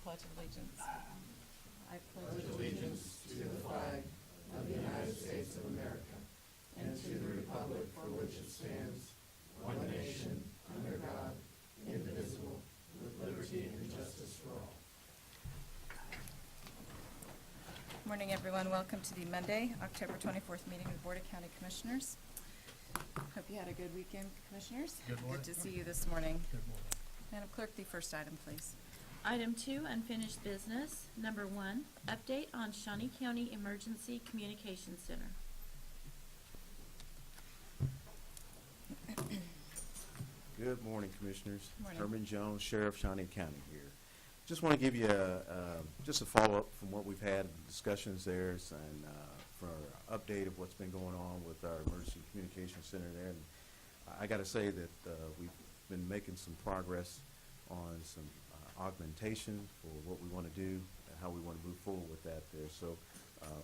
Pledge of Allegiance. I pledge allegiance to the flag of the United States of America and to the republic for which it stands, one nation, under God, indivisible, with liberty and justice for all. Morning, everyone. Welcome to the Monday, October 24th meeting of the Board of County Commissioners. Hope you had a good weekend, Commissioners. Good morning. Good to see you this morning. Good morning. Madam Clerk, the first item, please. Item 2, unfinished business. Number 1, update on Shawnee County Emergency Communications Center. Good morning, Commissioners. Morning. Herman Jones, Sheriff, Shawnee County here. Just want to give you just a follow-up from what we've had discussions there and for our update of what's been going on with our Emergency Communications Center there. And I got to say that we've been making some progress on some augmentation for what we want to do and how we want to move forward with that there. So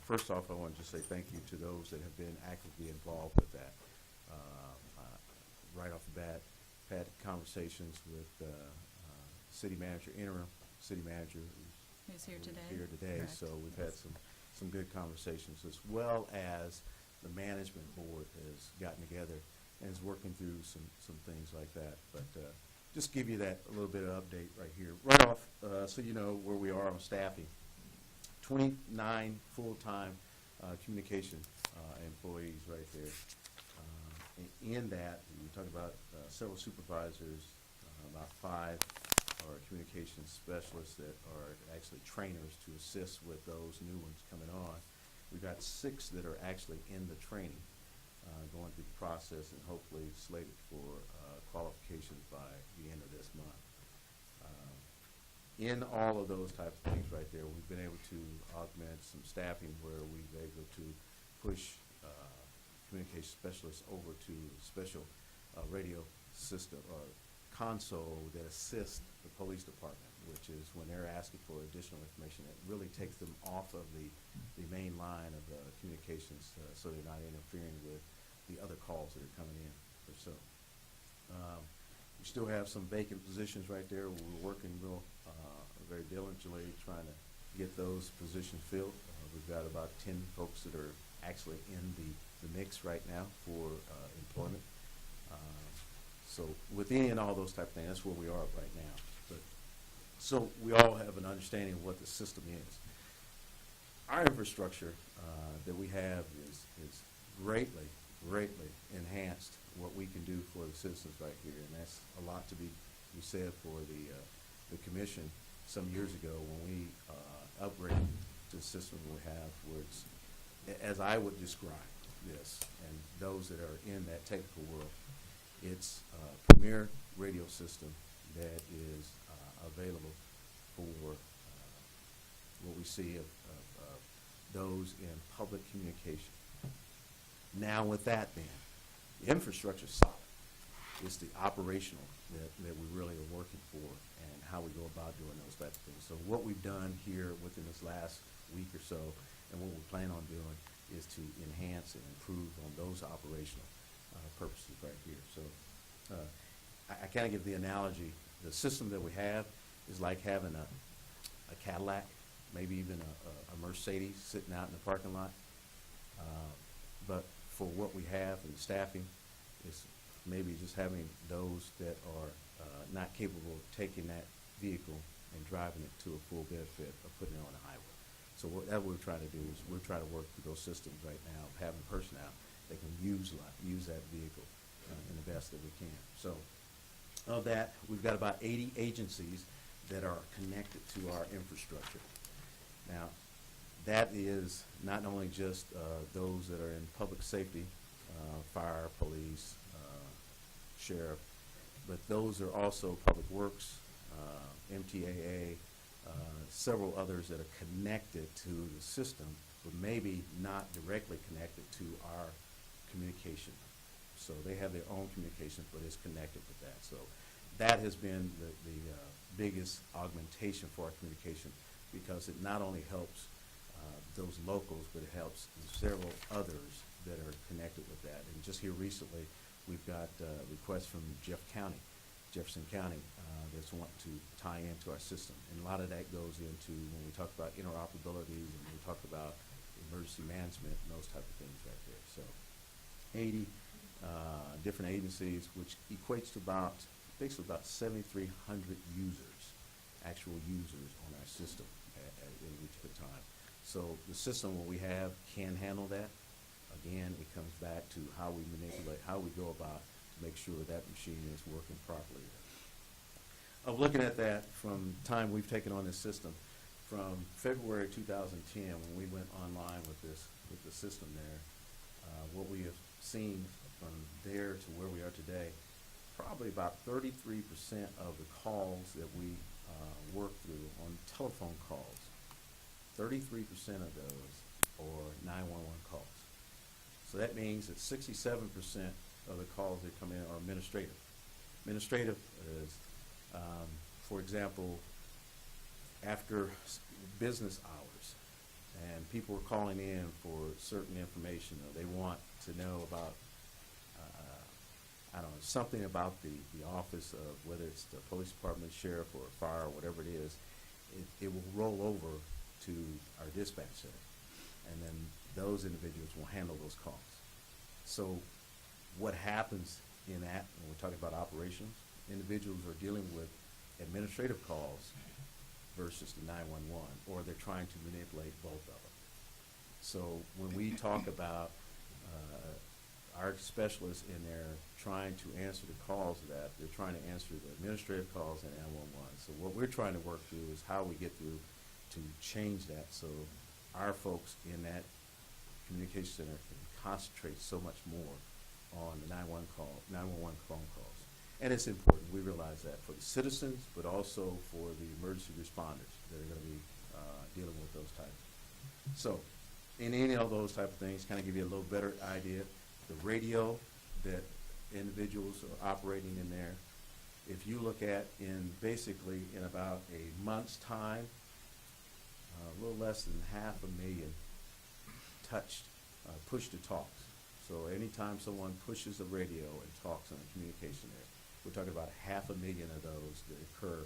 first off, I want to just say thank you to those that have been actively involved with that. Right off the bat, had conversations with city manager, interim city manager Who's here today? Correct. So we've had some good conversations, as well as the management board has gotten together and is working through some things like that. But just give you that a little bit of update right here. Right off, so you know where we are on staffing. 29 full-time communication employees right there. In that, we talk about several supervisors, about 5 are communication specialists that are actually trainers to assist with those new ones coming on. We've got 6 that are actually in the training, going through the process and hopefully slated for qualifications by the end of this month. In all of those types of things right there, we've been able to augment some staffing where we've been able to push communication specialists over to special radio system or console that assists the police department, which is when they're asking for additional information, it really takes them off of the main line of communications so they're not interfering with the other calls that are coming in or so. We still have some vacant positions right there. We're working very diligently trying to get those positions filled. We've got about 10 folks that are actually in the mix right now for employment. So with any and all those type of things, that's where we are right now. But so we all have an understanding of what the system is. Our infrastructure that we have is greatly enhanced what we can do for the citizens right here, and that's a lot to be said for the commission some years ago when we upgraded to the system we have, where it's, as I would describe this, and those that are in that technical world, it's a premier radio system that is available for what we see of those in public communication. Now with that being, the infrastructure is solid. It's the operational that we really are working for and how we go about doing those types of things. So what we've done here within this last week or so and what we plan on doing is to enhance and improve on those operational purposes right here. So I kind of give the analogy, the system that we have is like having a Cadillac, maybe even a Mercedes sitting out in the parking lot. But for what we have and staffing is maybe just having those that are not capable of taking that vehicle and driving it to a full benefit of putting it on the highway. So what we're trying to do is we're trying to work through those systems right now, having personnel that can use that vehicle in the best that we can. So of that, we've got about 80 agencies that are connected to our infrastructure. Now, that is not only just those that are in public safety, fire, police, sheriff, but those are also public works, MTAA, several others that are connected to the system, but maybe not directly connected to our communication. So they have their own communications, but it's connected with that. So that has been the biggest augmentation for our communication, because it not only helps those locals, but it helps several others that are connected with that. And just here recently, we've got requests from Jeff County Jefferson County that's wanting to tie into our system. And a lot of that goes into when we talk about interoperability and when we talk about emergency management and those type of things right there. So 80 different agencies, which equates to basically about 7,300 users, actual users on our system at any particular time. So the system what we have can handle that. Again, it comes back to how we manipulate, how we go about to make sure that machine is working properly. Of looking at that from time we've taken on this system, from February 2010 when we went online with the system there, what we have seen from there to where we are today, probably about 33% of the calls that we work through on telephone calls, 33% of those are 911 calls. So that means that 67% of the calls that come in are administrative. Administrative is, for example, after business hours, and people are calling in for certain information, or they want to know about, I don't know, something about the office of whether it's the police department, sheriff, or fire, or whatever it is, it will roll over to our dispatch center, and then those individuals will handle those calls. So what happens in that, when we're talking about operations, individuals are dealing with administrative calls versus the 911, or they're trying to manipulate both of them. So when we talk about our specialists in there trying to answer the calls of that, they're trying to answer the administrative calls and 911. So what we're trying to work through is how we get through to change that so our folks in that communication center can concentrate so much more on the 911 phone calls. And it's important, we realize that, for the citizens, but also for the emergency responders that are going to be dealing with those types. So in any of those type of things, kind of give you a little better idea. The radio that individuals are operating in there, if you look at in basically in about a month's time, a little less than 500,000 touched, push-to-talks. So anytime someone pushes a radio and talks on a communication there, we're talking about 500,000 of those that occur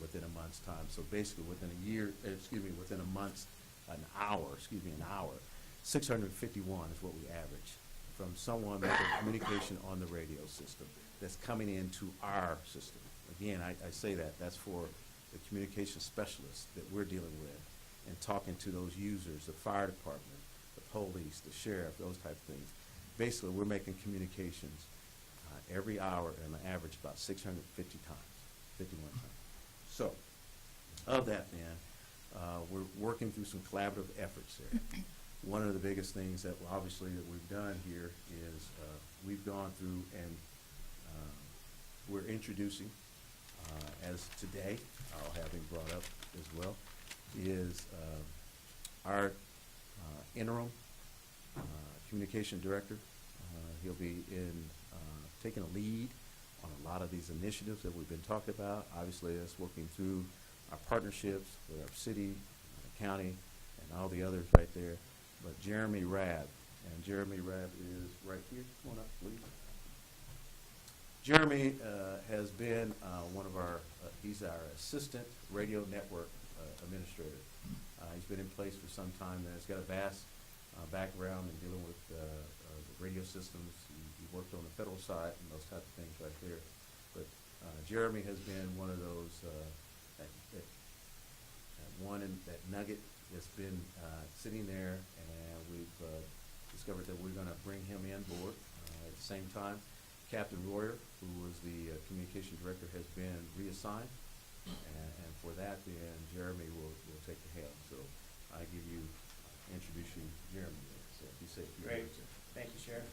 within a month's time. So basically within within a month, an hour, 651 is what we average from someone making communication on the radio system that's coming into our system. Again, I say that's for the communication specialists that we're dealing with and talking to those users, the fire department, the police, the sheriff, those type of things. Basically, we're making communications every hour and an average about 650 times, 51 times. So, of that then, we're working through some collaborative efforts there. One of the biggest things that obviously that we've done here is we've gone through and we're introducing, as today, I'll have him brought up as well, is our interim communication director. He'll be taking a lead on a lot of these initiatives that we've been talking about. Obviously, that's working through our partnerships with our city, county, and all the others right there. But Jeremy Rabb, and Jeremy Rabb is right here. Come on up, please. Jeremy has been one of our, he's our assistant radio network administrator. He's been in place for some time now. He's got a vast background in dealing with the radio systems. He worked on the federal side and those type of things right there. But Jeremy has been one of those, that nugget that's been sitting there, and we've discovered that we're going to bring him in board. At the same time, Captain Royer, who was the communication director, has been reassigned, and for that, then Jeremy will take the helm. So I give you, introduce you, Jeremy. So if you say a few Great. words. Thank you, Sheriff.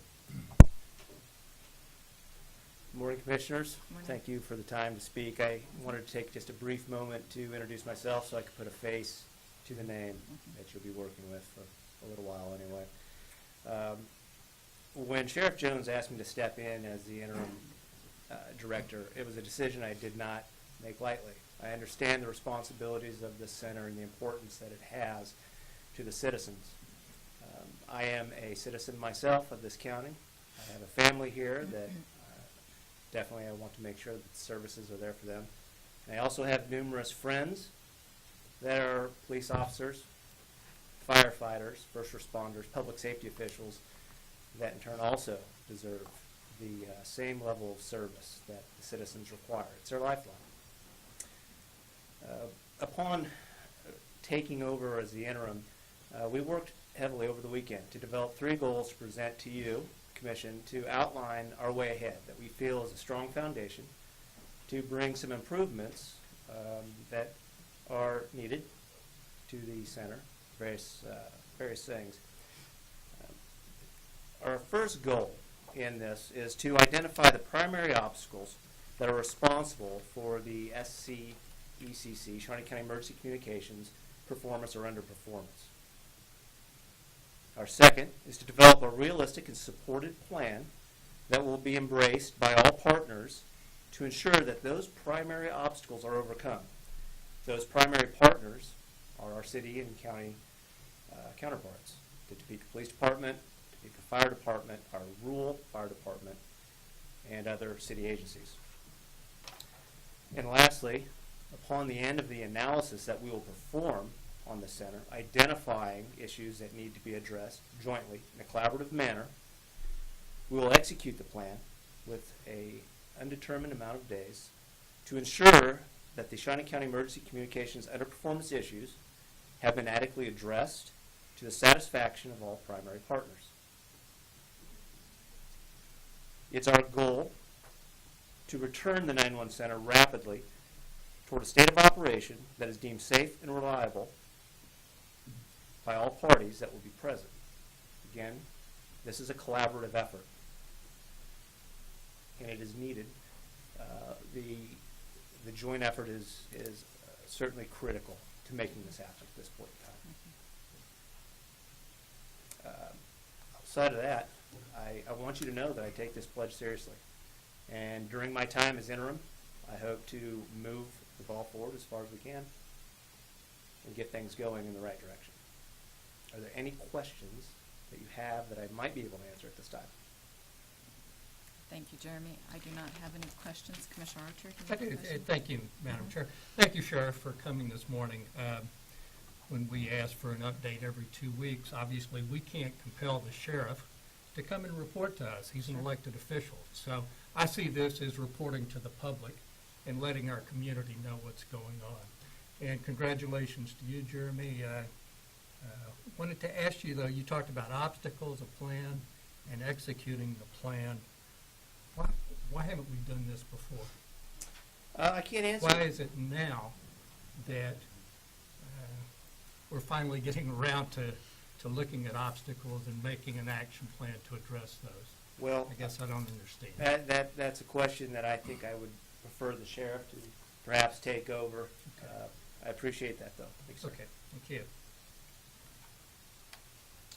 Good morning, Commissioners. Morning. Thank you for the time to speak. I wanted to take just a brief moment to introduce myself so I could put a face to the name that you'll be working with for a little while anyway. When Sheriff Jones asked me to step in as the interim director, it was a decision I did not make lightly. I understand the responsibilities of this center and the importance that it has to the citizens. I am a citizen myself of this county. I have a family here that definitely I want to make sure that the services are there for them. And I also have numerous friends that are police officers, firefighters, first responders, public safety officials that in turn also deserve the same level of service that the citizens require. It's their lifeline. Upon taking over as the interim, we worked heavily over the weekend to develop 3 goals to present to you, Commission, to outline our way ahead that we feel is a strong foundation to bring some improvements that are needed to the center, various things. Our first goal in this is to identify the primary obstacles that are responsible for the SCECC, Shawnee County Emergency Communications, performance or underperformance. Our second is to develop a realistic and supported plan that will be embraced by all partners to ensure that those primary obstacles are overcome. Those primary partners are our city and county counterparts, the Topeka Police Department, Topeka Fire Department, our rural fire department, and other city agencies. And lastly, upon the end of the analysis that we will perform on the center, identifying issues that need to be addressed jointly in a collaborative manner, we will execute the plan with an undetermined amount of days to ensure that the Shawnee County Emergency Communications underperformance issues have been adequately addressed to the satisfaction of all primary partners. It's our goal to return the 911 Center rapidly toward a state of operation that is deemed safe and reliable by all parties that will be present. Again, this is a collaborative effort, and it is needed. The joint effort is certainly critical to making this happen at this point in time. Outside of that, I want you to know that I take this pledge seriously. And during my time as interim, I hope to move the ball forward as far as we can and get things going in the right direction. Are there any questions that you have that I might be able to answer at this time? Thank you, Jeremy. I do not have any questions. Commissioner Archer, do you I have a do. question? Thank you, Madam Chair. Thank you, Sheriff, for coming this morning. When we ask for an update every 2 weeks, obviously we can't compel the sheriff to come and report to us. He's an elected official. So I see this as reporting to the public and letting our community know what's going on. And congratulations to you, Jeremy. Wanted to ask you, though, you talked about obstacles, a plan, and executing the plan. Why haven't we done this before? I can't answer. Why is it now that we're finally getting around to looking at obstacles and making an action plan to address those? Well, I guess I don't understand. that's a question that I think I would prefer the sheriff to perhaps take over. Okay. I appreciate that, though. Thanks, sir. Okay, thank you.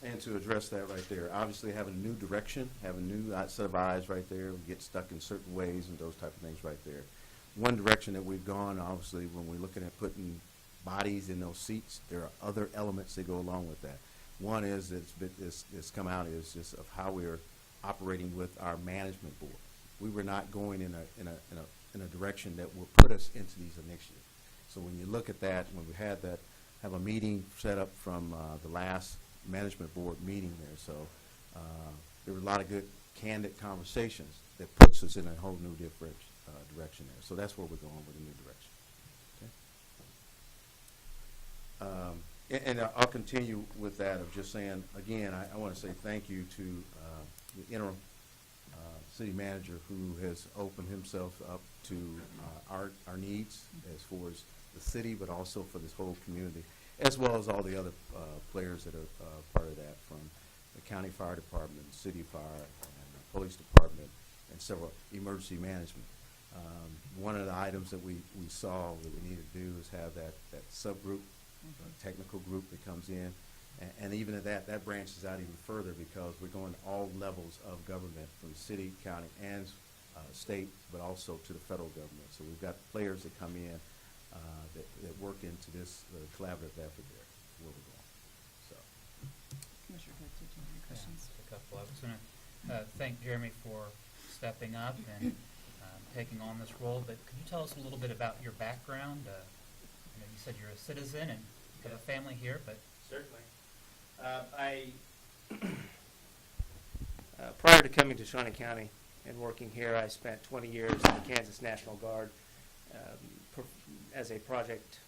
And to address that right there, obviously having a new direction, having a new set of eyes right there, we get stuck in certain ways and those type of things right there. One direction that we've gone, obviously, when we're looking at putting bodies in those seats, there are other elements that go along with that. One is it's come out is just of how we are operating with our management board. We were not going in a direction that will put us into these initiatives. So when you look at that, when we had that, have a meeting set up from the last management board meeting there. So there were a lot of good, candid conversations that puts us in a whole new different direction there. So that's where we're going with a new direction. Okay. And I'll continue with that of just saying, again, I want to say thank you to the interim city manager who has opened himself up to our needs as far as the city, but also for this whole community, as well as all the other players that are part of that, from the county fire department, city fire, and the police department, and several emergency management. One of the items that we saw that we need to do is have that subgroup, technical group that comes in, and even at that branches out even further because we're going to all levels of government, from city, county, and state, but also to the federal government. So we've got players that come in that work into this collaborative effort there, where we're going. So. Commissioner Hood, did you have any questions? A couple. I was going to thank Jeremy for stepping up and taking on this role, but could you tell us a little bit about your background? You said you're a citizen and you have a family here, but Certainly. Prior to coming to Shawnee County and working here, I spent 20 years in the Kansas National Guard as a project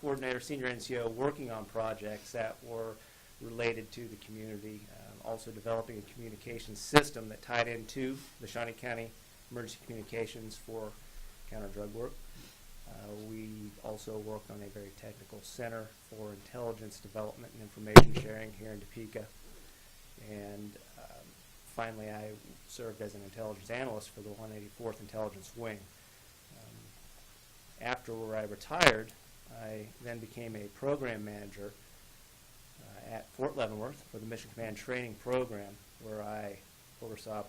coordinator, senior NCO, working on projects that were related to the community, also developing a communication system that tied into the Shawnee County Emergency Communications for counter-drug work. We also worked on a very technical center for intelligence development and information sharing here in Topeka. And finally, I served as an intelligence analyst for the 184th Intelligence Wing. After I retired, I then became a program manager at Fort Leavenworth for the Mission Command Training Program, where I oversaw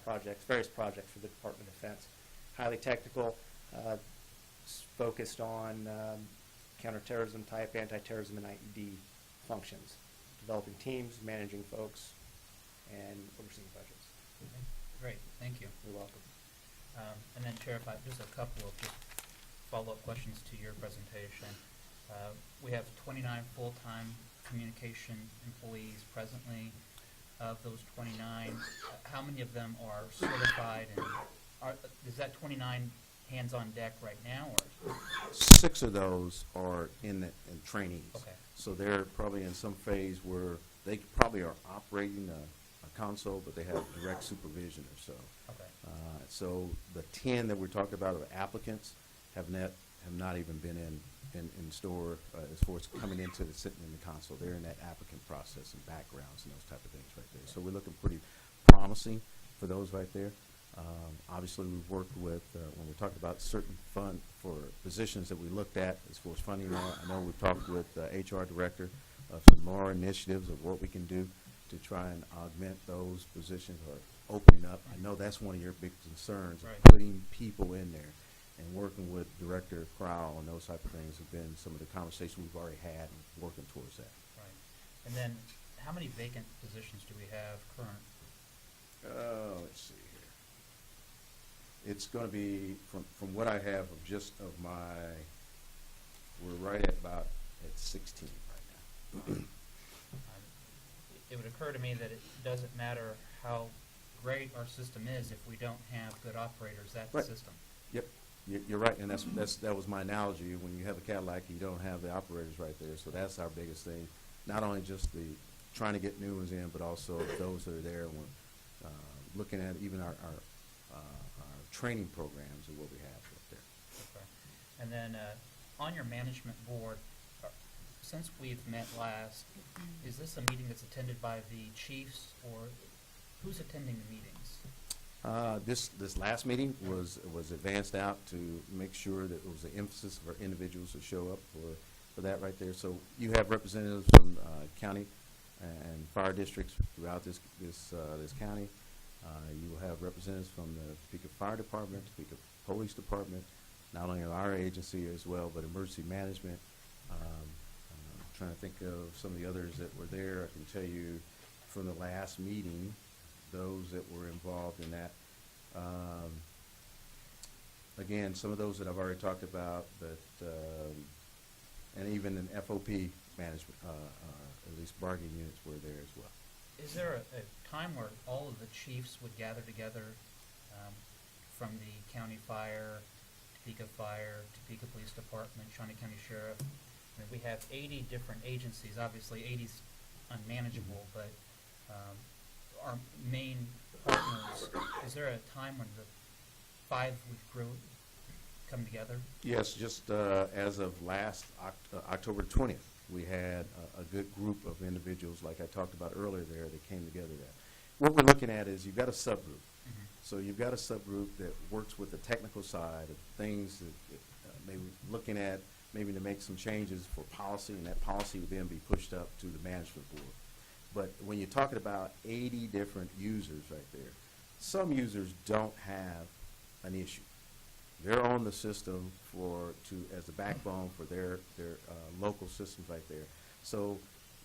various projects for the Department of Defense. Highly technical, focused on counterterrorism type, anti-terrorism, and IED functions, developing teams, managing folks, and overseeing budgets. great, thank you. You're welcome. And then Sheriff, just a couple of just follow-up questions to your presentation. We have 29 full-time communication employees presently. Of those 29, how many of them are certified, and is that 29 hands on deck right now, or? 6 of those are in trainees. Okay. So they're probably in some phase where they probably are operating a console, but they have direct supervision or so. Okay. So the 10 that we're talking about of applicants have not even been in store as far as coming into sitting in the console. They're in that applicant process and backgrounds and those type of things right there. So we're looking pretty promising for those right there. Obviously, we've worked with, when we're talking about certain fund for positions that we looked at as far as funding, I know we've talked with HR director of some more initiatives of what we can do to try and augment those positions or opening up. I know that's one of your big concerns, Right. of putting people in there. And working with Director Crowell and those type of things have been some of the conversations we've already had and working towards that. Right. And then, how many vacant positions do we have current? Let's see here. It's going to be, from what I have of my, we're right at 16 right now. It would occur to me that it doesn't matter how great our system is if we don't have good operators at the Right. system. Yep, you're right, and that was my analogy. When you have a Cadillac, you don't have the operators right there, so that's our biggest thing. Not only just the trying to get new ones in, but also those that are there. When looking at even our training programs and what we have right there. Okay. And then, on your management board, since we've met last, is this a meeting that's attended by the chiefs, or who's attending the meetings? This last meeting was advanced out to make sure that it was an emphasis for individuals to show up for that right there. So you have representatives from county and fire districts throughout this county. You will have representatives from the Topeka Fire Department, Topeka Police Department, not only our agency as well, but emergency management. I'm trying to think of some of the others that were there. I can tell you from the last meeting, those that were involved in that. Again, some of those that I've already talked about, but and even in FOP management, at least bargaining units were there as well. Is there a time where all of the chiefs would gather together from the county fire, Topeka Fire, Topeka Police Department, Shawnee County Sheriff? I mean, we have 80 different agencies. Obviously, 80's unmanageable, but our main partners, is there a time when the 5 would grow, come together? Yes, just as of last October 20th, we had a good group of individuals, like I talked about earlier there, that came together there. What we're looking at is you've got a subgroup. Mm-hmm. So you've got a subgroup that works with the technical side of things that maybe looking at maybe to make some changes for policy, and that policy would then be pushed up to the management board. But when you're talking about 80 different users right there, some users don't have an issue. They're on the system as a backbone for their local systems right there. So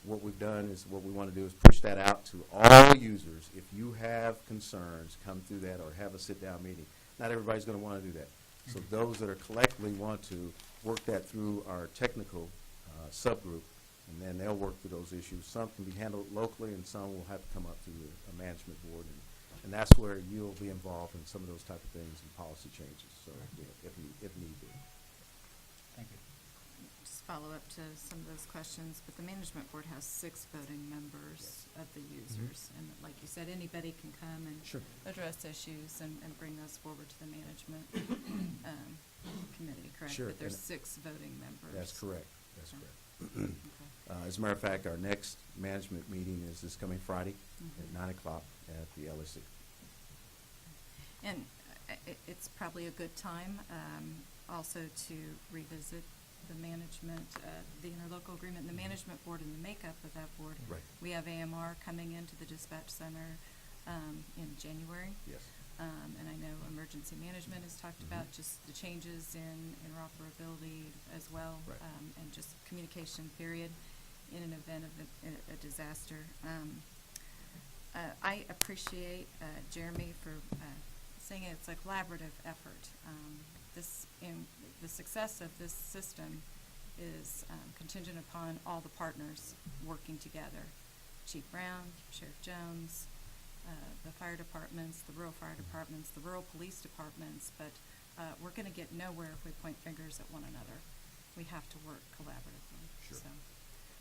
what we've done is what we want to do is push that out to all users. If you have concerns, come through that or have a sit-down meeting. Not everybody's going to want to do that. So those that are collectively want to work that through our technical subgroup, and then they'll work through those issues. Some can be handled locally, and some will have to come up through a management board, and that's where you'll be involved in some of those type of things and policy changes. So if need be. Thank you. Just follow up to some of those questions, but the management board has 6 voting members of the users. And like you said, anybody can come and Sure. address issues and bring those forward to the management committee, correct? Sure, But there's and 6 voting members. That's correct. That's Okay. correct. Okay. As a matter of fact, our next management meeting is this coming Friday at Mhm. 9 o'clock at the LSC. And it's probably a good time also to revisit the management, the interlocal agreement, and the management board and the makeup of that board. Right. We have AMR coming into the dispatch center in January. Yes. And I know emergency management has talked Mhm. about just the changes in interoperability as well. Right. And just communication period in an event of a disaster. I appreciate Jeremy for saying it's a collaborative effort. The success of this system is contingent upon all the partners working together. Chief Brown, Sheriff Jones, the fire departments, the rural fire departments, the rural police departments, but we're going to get nowhere if we point fingers at one another. We have to work collaboratively. Sure. So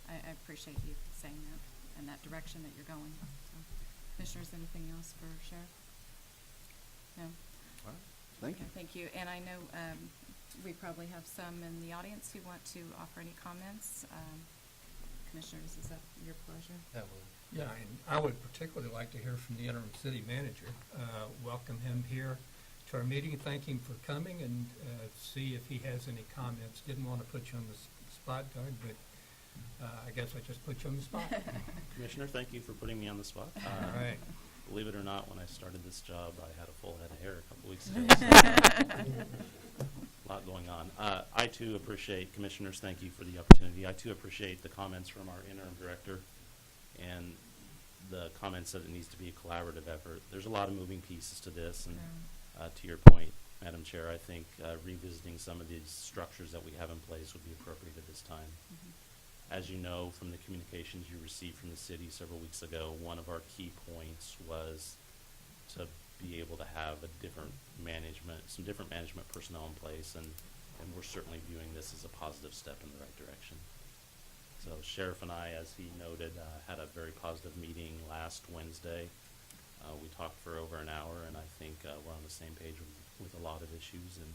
I appreciate you saying that and that direction that you're going. So, Commissioners, anything else for Sheriff? No? All right. Thank Okay, you. thank you. And I know we probably have some in the audience who want to offer any comments. Commissioners, is that your pleasure? That will. Yeah, and I would particularly like to hear from the interim city manager. Welcome him here to our meeting, thank him for coming, and see if he has any comments. Didn't want to put you on the spot, Doug, but I guess I just put you on the spot. Commissioner, thank you for putting me on the spot. All right. Believe it or not, when I started this job, I had a full head of hair a couple weeks ago. A lot going on. I too appreciate, Commissioners, thank you for the opportunity. I too appreciate the comments from our interim director and the comments that it needs to be a collaborative effort. There's a lot of moving pieces to this, and to your point, Madam Chair, I think revisiting some of these structures that we have in place would be appropriate at this time. Mhm. As you know from the communications you received from the city several weeks ago, one of our key points was to be able to have some different management personnel in place, and we're certainly viewing this as a positive step in the right direction. So Sheriff and I, as he noted, had a very positive meeting last Wednesday. We talked for over an hour, and I think we're on the same page with a lot of issues. And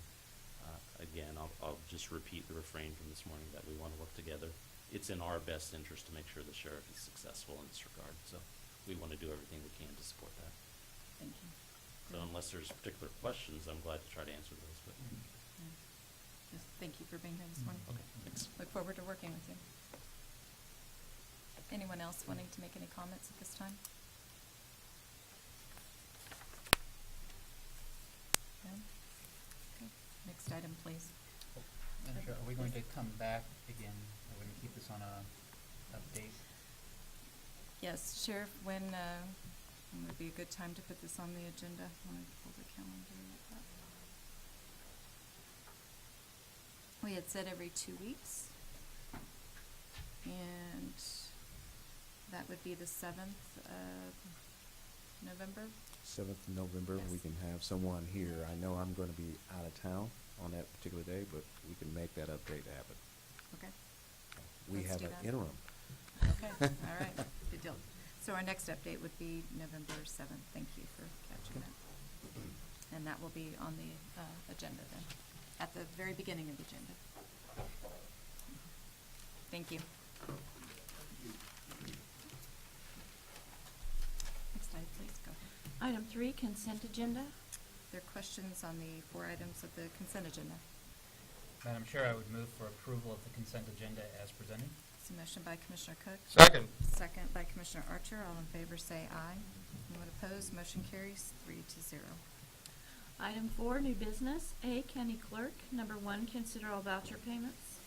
again, I'll just repeat the refrain from this morning that we want to work together. It's in our best interest to make sure the sheriff is successful in this regard. So we want to do everything we can to support that. Thank you. So unless there's particular questions, I'm glad to try to answer those. But Yeah. Just thank you for being here this morning. okay, thanks. Look forward to working with you. Anyone else wanting to make any comments at this time? No? Okay. Next item, please. Madam Chair, are we going to come back again? Are we going to keep this on a update? Yes, Sheriff, when would be a good time to put this on the agenda? Let me pull the calendar up. We had said every 2 weeks. And that would be the 7th of November. 7th of November, we Yes. can have someone here. I know I'm going to be out of town on that particular day, but we can make that update happen. Okay. We Let's have do an that. interim. Okay, all right, good deal. So our next update would be November 7th. Thank you for catching that. And that will be on the agenda then, at the very beginning of the agenda. Thank you. Next slide, please, go ahead. Item 3, consent agenda. There are questions on the 4 items of the consent agenda. Madam Chair, I would move for approval of the consent agenda as presented. It's a motion by Commissioner Cook. Second. Second by Commissioner Archer. All in favor say aye. Anyone opposed? Motion carries 3-0. Item 4, new business. A, county clerk. Number 1, consider all voucher payments.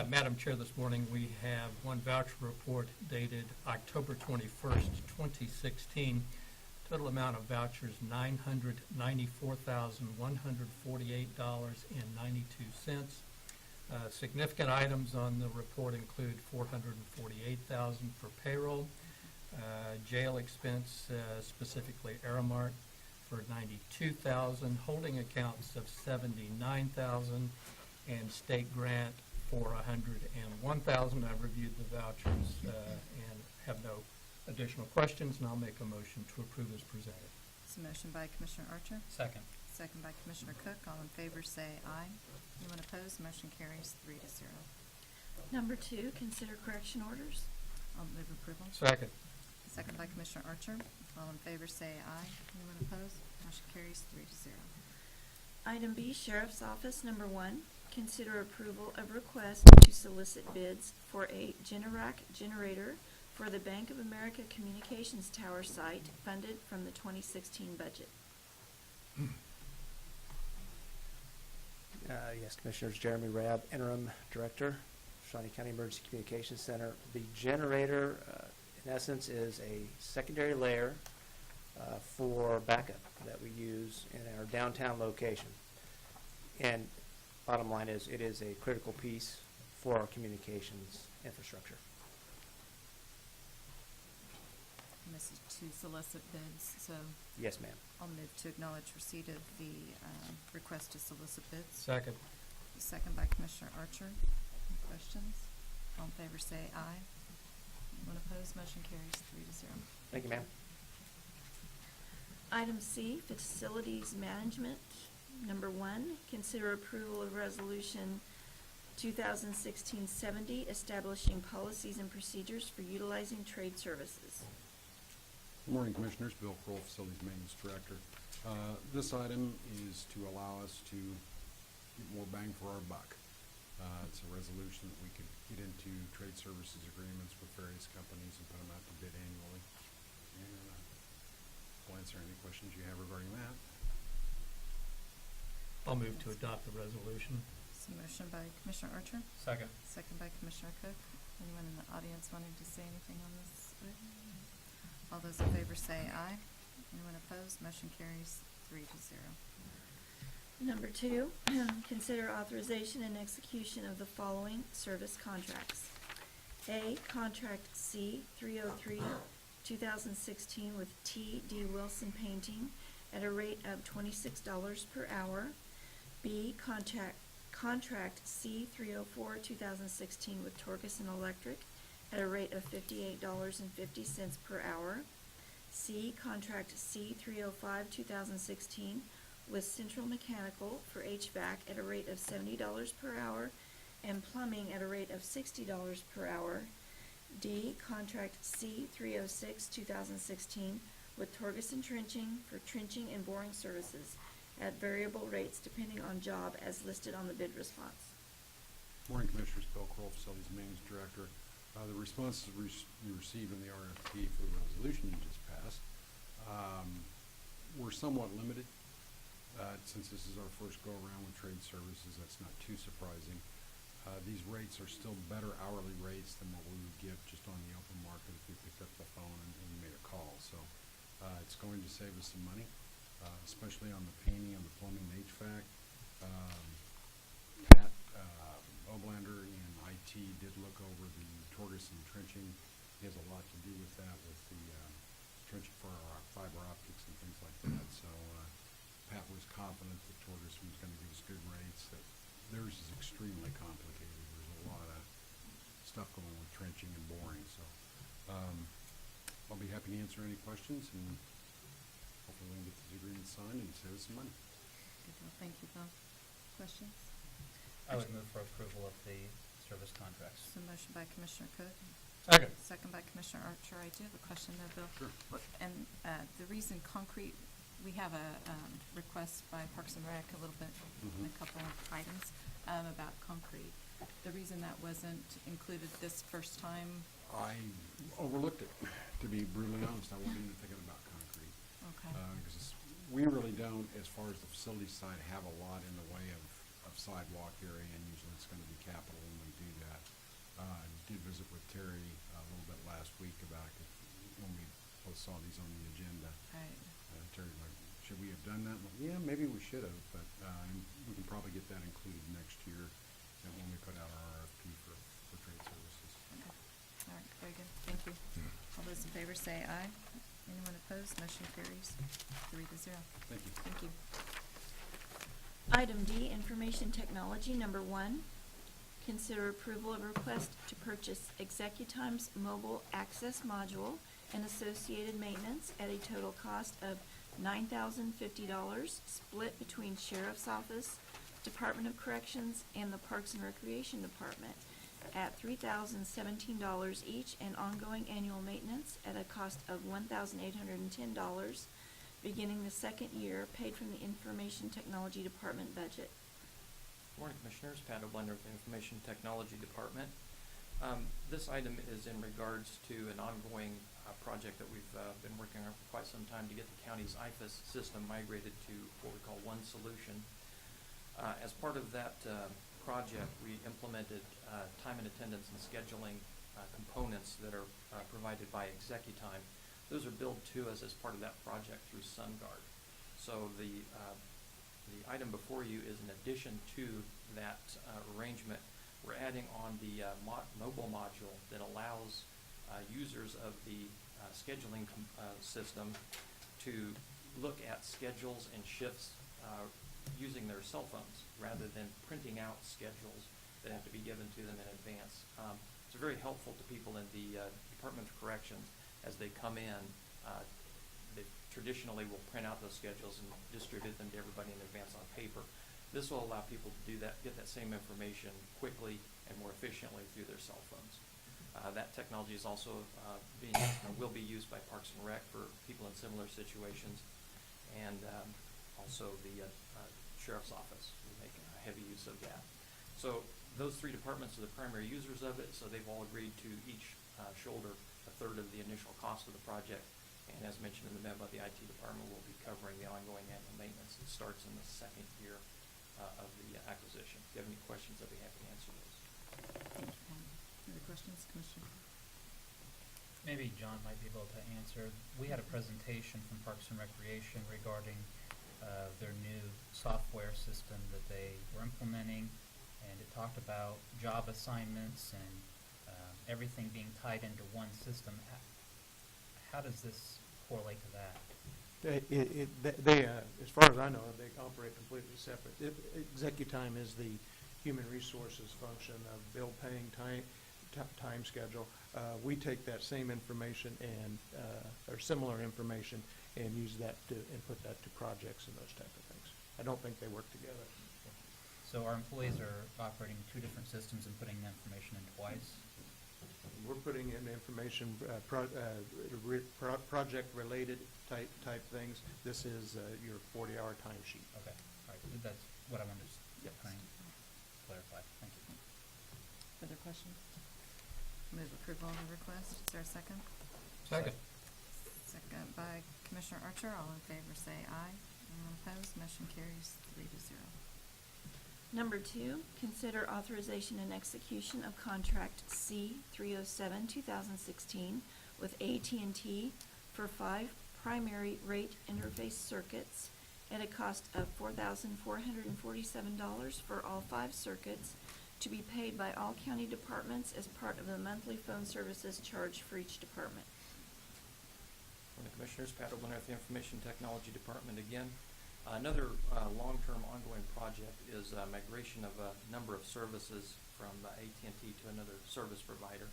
Madam Chair, this morning we have one voucher report dated October 21st, 2016, Total amount of vouchers, $994,148.92. Significant items on the report include $448,000 for payroll, jail expense, specifically Aramark, for $92,000, holding accounts of $79,000, and state grant for $101,000. I've reviewed the vouchers and have no additional questions, and I'll make a motion to approve as presented. It's a motion by Commissioner Archer, Second. second by Commissioner Cook. All in favor say aye. Anyone opposed? Motion carries 3-0. Number 2, consider correction orders. I'll move approval. Second. Second by Commissioner Archer. All in favor say aye. Anyone opposed? Motion carries 3-0. Item B, Sheriff's Office, number 1, consider approval of request to solicit bids for a Generac generator for the Bank of America Communications Tower site funded from the 2016 budget. Yes, Commissioners, Jeremy Rabb, Interim Director, Shawnee County Emergency Communications Center. The generator, in essence, is a secondary layer for backup that we use in our downtown location. And bottom line is, it is a critical piece for our communications infrastructure. And this is to solicit bids, so Yes, ma'am. I'll move to acknowledge receipt of the request to solicit bids. Second. Second by Commissioner Archer. Any questions? All in favor say aye. Anyone opposed? Motion carries 3-0. Thank you, ma'am. Item C, Facilities Management, number 1, consider approval of Resolution 2016-70, establishing policies and procedures for utilizing trade services. Good morning, Commissioners. Bill Kroll, Facilities Maintenance Director. This item is to allow us to get more bang for our buck. It's a resolution that we could get into trade services agreements with various companies and put them out to bid annually. And I'll answer any questions you have regarding that. I'll move to adopt the resolution. It's a motion by Commissioner Archer, Second. second by Commissioner Cook. Anyone in the audience wanting to say anything on this? All those in favor say aye. Anyone opposed? Motion carries 3-0. Number 2, consider authorization and execution of the following service contracts. A, Contract C 303, 2016 with T.D. Wilson Painting at a rate of $26 per hour. B, Contract C 304, 2016 with Torgerson Electric at a rate of $58.50 per hour. C, Contract C 305, 2016 with Central Mechanical for HVAC at a rate of $70 per hour and plumbing at a rate of $60 per hour. D, Contract C 306, 2016 with Torgerson Trenching for trenching and boring services at variable rates depending on job as listed on the bid response. Morning, Commissioners. Bill Kroll, Facilities Maintenance Director. The responses we received in the RFP for the resolution you just passed were somewhat limited. Since this is our first go-around with trade services, that's not too surprising. These rates are still better hourly rates than what we would get just on the open market if we picked up the phone and made a call. So it's going to save us some money, especially on the painting, on the plumbing and HVAC. Pat Oblander in IT did look over the Torgerson trenching. He has a lot to do with that, with the trenching for our fiber optics and things like that. So Pat was confident that Torgerson was going to give us good rates. That theirs is extremely complicated. There's a lot of stuff going with trenching and boring. So I'll be happy to answer any questions, and hopefully we can get this agreement signed and save us some money. Good deal. Thank you, Bill. Questions? I would move for approval of the service contracts. So motion by Commissioner Cook, Second. second by Commissioner Archer. I do have a question though, Bill. Sure. And the reason concrete, we have a request by Parks and Rec, a little bit, in a couple of items, about concrete. The reason that wasn't included this first time, I overlooked it, to be brutally honest. I wasn't even thinking about concrete. okay, Because we really don't, as far as the facility side, have a lot in the way of sidewalk area, and usually it's going to be capital when we do that. Did visit with Terry a little bit last week about when we both saw these on the agenda. Right. Terry's like, should we have done that? I'm like, yeah, maybe we should have, but and we can probably get that included next year and when we put out our RFP for trade services. Okay. All right, very good. Thank you. All those in favor say aye. Anyone opposed? Motion carries 3-0. Thank you. Thank you. Item D, Information Technology, number 1. Consider approval of request to purchase ExecuTime's mobile access module and associated maintenance at a total cost of $9,050, split between Sheriff's Office, Department of Corrections, and the Parks and Recreation Department at $3,017 each, and ongoing annual maintenance at a cost of $1,810, beginning the second year, paid from the Information Technology Department budget. Morning, Commissioners. Pat O'Blender with the Information Technology Department. This item is in regards to an ongoing project that we've been working on for quite some time to get the county's IFAS system migrated to what we call One Solution. As part of that project, we implemented time and attendance and scheduling components that are provided by ExecuTime. Those are billed to us as part of that project through SunGuard. So the item before you is in addition to that arrangement. We're adding on the mobile module that allows users of the scheduling system to look at schedules and shifts using their cell phones rather than printing out schedules that have to be given to them in advance. It's very helpful to people in the Department of Corrections as they come in. They traditionally will print out those schedules and distribute them to everybody in advance on paper. This will allow people to do that, get that same information quickly and more efficiently through their cell phones. That technology is also will be used by Parks and Rec for people in similar situations, and also the Sheriff's Office will make heavy use of that. So those three departments are the primary users of it, so they've all agreed to each shoulder a third of the initial cost of the project. And as mentioned in the memo, the IT department will be covering the ongoing annual maintenance that starts in the second year of the acquisition. If you have any questions, I'll be happy to answer those. Thank you, Pat. Other questions, Commissioner? Maybe John might be able to answer. We had a presentation from Parks and Recreation regarding their new software system that they were implementing, and it talked about job assignments and everything being tied into one system. How does this correlate to that? They as far as I know, they operate completely separate. ExecuTime is the human resources function of bill paying, time schedule. We take that same information and or similar information and use that and put that to projects and those type of things. I don't think they work together. So our employees are operating two different systems and putting the information in twice? We're putting in information, project-related type things. This is your 40-hour timesheet. Okay, all right, that's what I wanted to Yes. try and clarify. Thank you. Further questions? Move approval of the request. Is there a second? Second. Second by Commissioner Archer. All in favor say aye. Anyone opposed? Motion carries 3-0. Number 2, consider authorization and execution of contract C-307-2016 with AT&T for 5 primary rate interface circuits at a cost of $4,447 for all 5 circuits, to be paid by all county departments as part of the monthly phone services charged for each department. Morning, Commissioners. Pat O'Blender with the Information Technology Department again. Another long-term ongoing project is migration of a number of services from AT&T to another service provider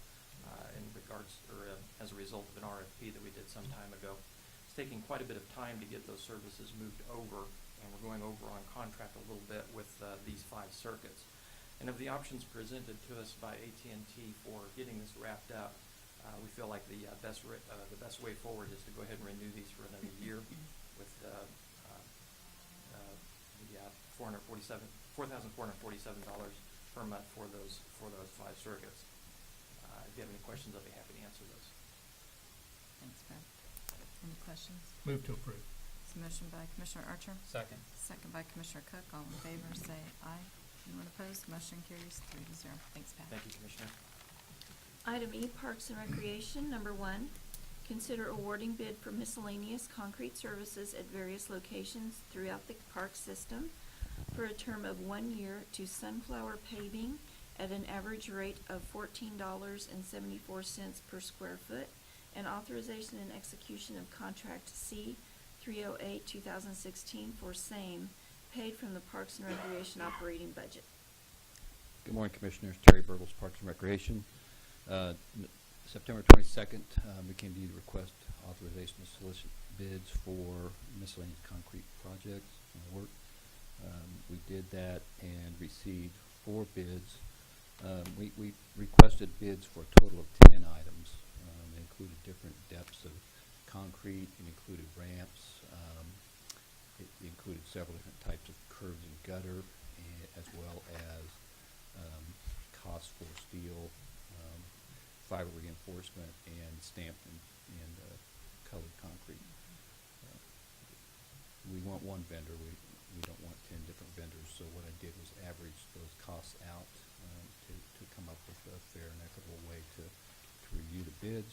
in regards or as a result of an RFP that we did some time ago. It's taking quite a bit of time to get those services moved over, and we're going over on contract a little bit with these 5 circuits. And of the options presented to us by AT&T for getting this wrapped up, we feel like the best way forward is to go ahead and renew these for another year with $4,447 per month for those 5 circuits. If you have any questions, I'll be happy to answer those. Thanks, Pat. Any questions? Move to approve. It's a motion by Commissioner Archer. Second. Second by Commissioner Cook. All in favor say aye. Anyone opposed? Motion carries 3-0. Thanks, Pat. Thank you, Commissioner. Item E, Parks and Recreation, number 1, consider awarding bid for miscellaneous concrete services at various locations throughout the park system for a term of 1 year to Sunflower Paving at an average rate of $14.74 per square foot, and authorization and execution of contract C 308-2016 for same, paid from the Parks and Recreation operating budget. Good morning, Commissioners. Terry Burgles, Parks and Recreation. September 22nd, we came to you to request authorization to solicit bids for miscellaneous concrete projects and work. We did that and received 4 bids. We requested bids for a total of 10 items. They included different depths of concrete, it included ramps, it included several different types of curbs and gutter, as well as costs for steel, fiber reinforcement, and stamped and colored concrete. We want one vendor. We don't want 10 different vendors. So what I did was average those costs out to come up with a fair and equitable way to review the bids.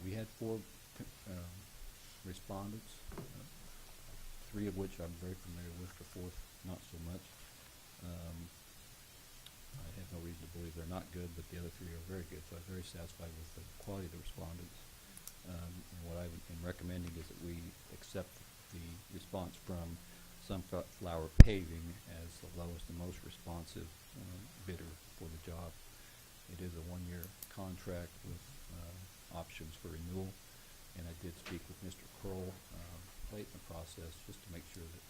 We had 4 respondents, 3 of which I'm very familiar with, the 4th not so much. I have no reason to believe they're not good, but the other 3 are very good, so I'm very satisfied with the quality of the respondents. And what I am recommending is that we accept the response from Sunflower Paving as the lowest and most responsive bidder for the job. It is a 1-year contract with options for renewal, and I did speak with Mr. Kroll late in the process just to make sure that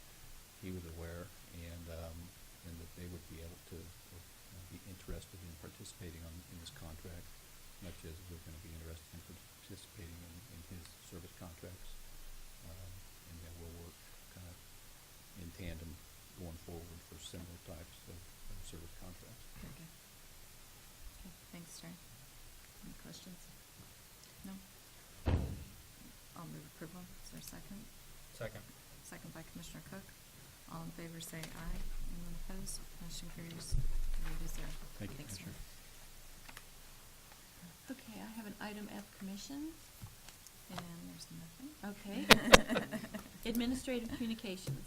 he was aware and that they would be able to be interested in participating in this contract, much as we're going to be interested in participating in his service contracts. And then we'll work kind of in tandem going forward for similar types of service contracts. Very good. Okay, thanks, Terry. Any questions? No? I'll move approval. Is there a second? Second. Second by Commissioner Cook. All in favor say aye. Anyone opposed? Motion carries 3-0. Thank you, Thanks, Commissioner. Terry. Okay, I have an item F, Commission. And there's nothing. Okay. Administrative Communications.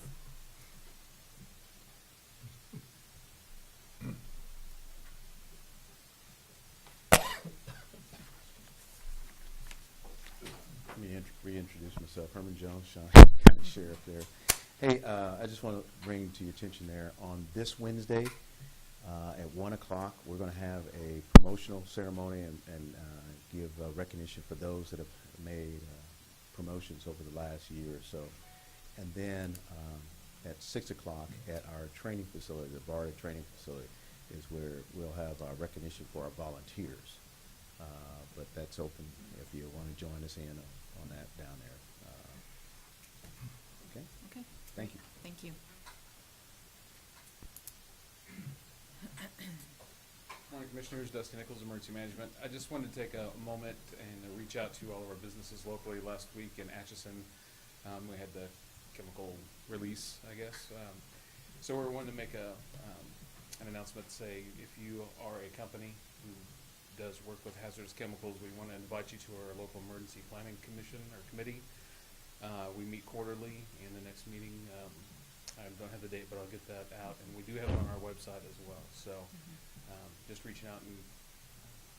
Let me reintroduce myself. Herman Jones, Shawnee County Sheriff there. Hey, I just want to bring to your attention there, on this Wednesday at 1 o'clock, we're going to have a promotional ceremony and give recognition for those that have made promotions over the last year or so. And then at 6 o'clock at our training facility, the BARDA training facility, is where we'll have our recognition for our volunteers. But that's open if you want to join us in on that down there. Okay? Okay. Thank you. Thank you. Morning, Commissioners. Dusty Nichols, Emergency Management. I just wanted to take a moment and reach out to all of our businesses locally. Last week in Atchison, we had the chemical release, I guess. So we're wanting to make an announcement to say if you are a company who does work with hazardous chemicals, we want to invite you to our local emergency planning commission or committee. We meet quarterly, and the next meeting, I don't have the date, but I'll get that out, and we do have it on our website as well. So just reaching out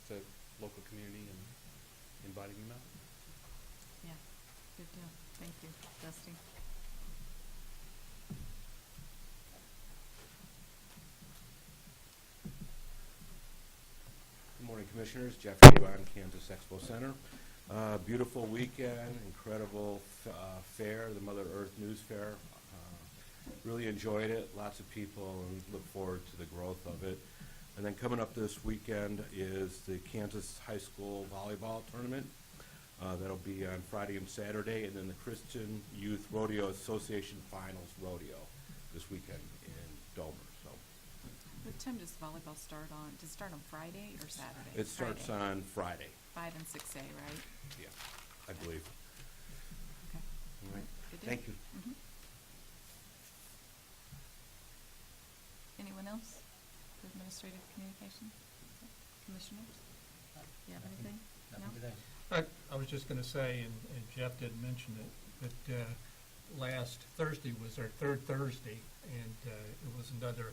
to local community and inviting them out. Yeah, good deal. Thank you, Dusty. Good morning, Commissioners. Jeffrey Avon, Kansas Expo Center. Beautiful weekend, incredible fair, the Mother Earth News Fair. Really enjoyed it. Lots of people, and look forward to the growth of it. And then coming up this weekend is the Kansas High School Volleyball Tournament. That'll be on Friday and Saturday, and then the Christian Youth Rodeo Association Finals Rodeo this weekend in Dover. So What time does volleyball start on? Does it start on Friday or Saturday? it starts Friday. on Friday. 5 and 6A, right? Yeah, I believe. Okay. All right. Good deal. Thank you. Mhm. Anyone else for administrative communication? Commissioners? You have anything? No? I was just gonna say, and Jeff didn't mention it, but last Thursday was our third Thursday, and it was another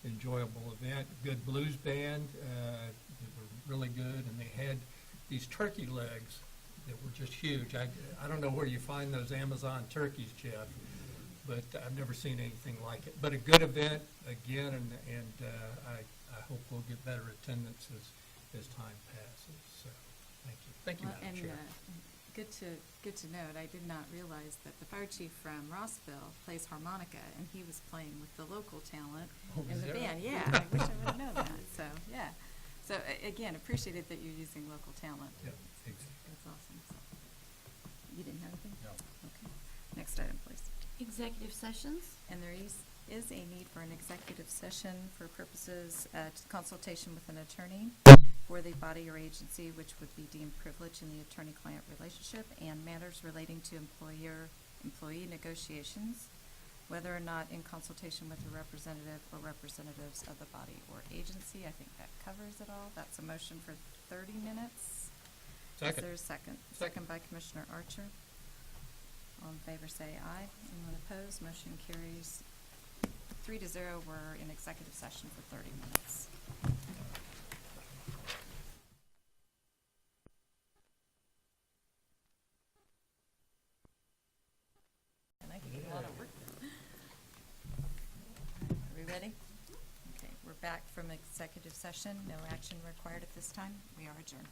enjoyable event. Good blues band, they were really good, and they had these turkey legs that were just huge. I don't know where you find those Amazon turkeys, Jeff, but I've never seen anything like it. But a good event again, and I hope we'll get better attendance as time passes. So, thank you. Thank you, Well, Madam Chair. Good to note, I did not realize that the fire chief from Rossville plays harmonica, and he was playing with the local talent Oh, in is the that band. right? Yeah, I wish I would've known that, so, yeah. So, again, appreciated that you're using local talent. Yep, exactly. That's awesome, so. You didn't have anything? No. Okay. Next item, please. Executive sessions. And there is a need for an executive session for purposes, consultation with an attorney for the body or agency which would be deemed privileged in the attorney-client relationship and matters relating to employee negotiations, whether or not in consultation with a representative or representatives of the body or agency. I think that covers it all. That's a motion for 30 minutes. Second. Is there a second? Second by Commissioner Archer. All in favor say aye. Anyone opposed? Motion carries 3-0. We're in executive session for 30 minutes. And I can get a lot of work done. Are we ready? Okay, we're back from executive session. No action required at this time. We are adjourned.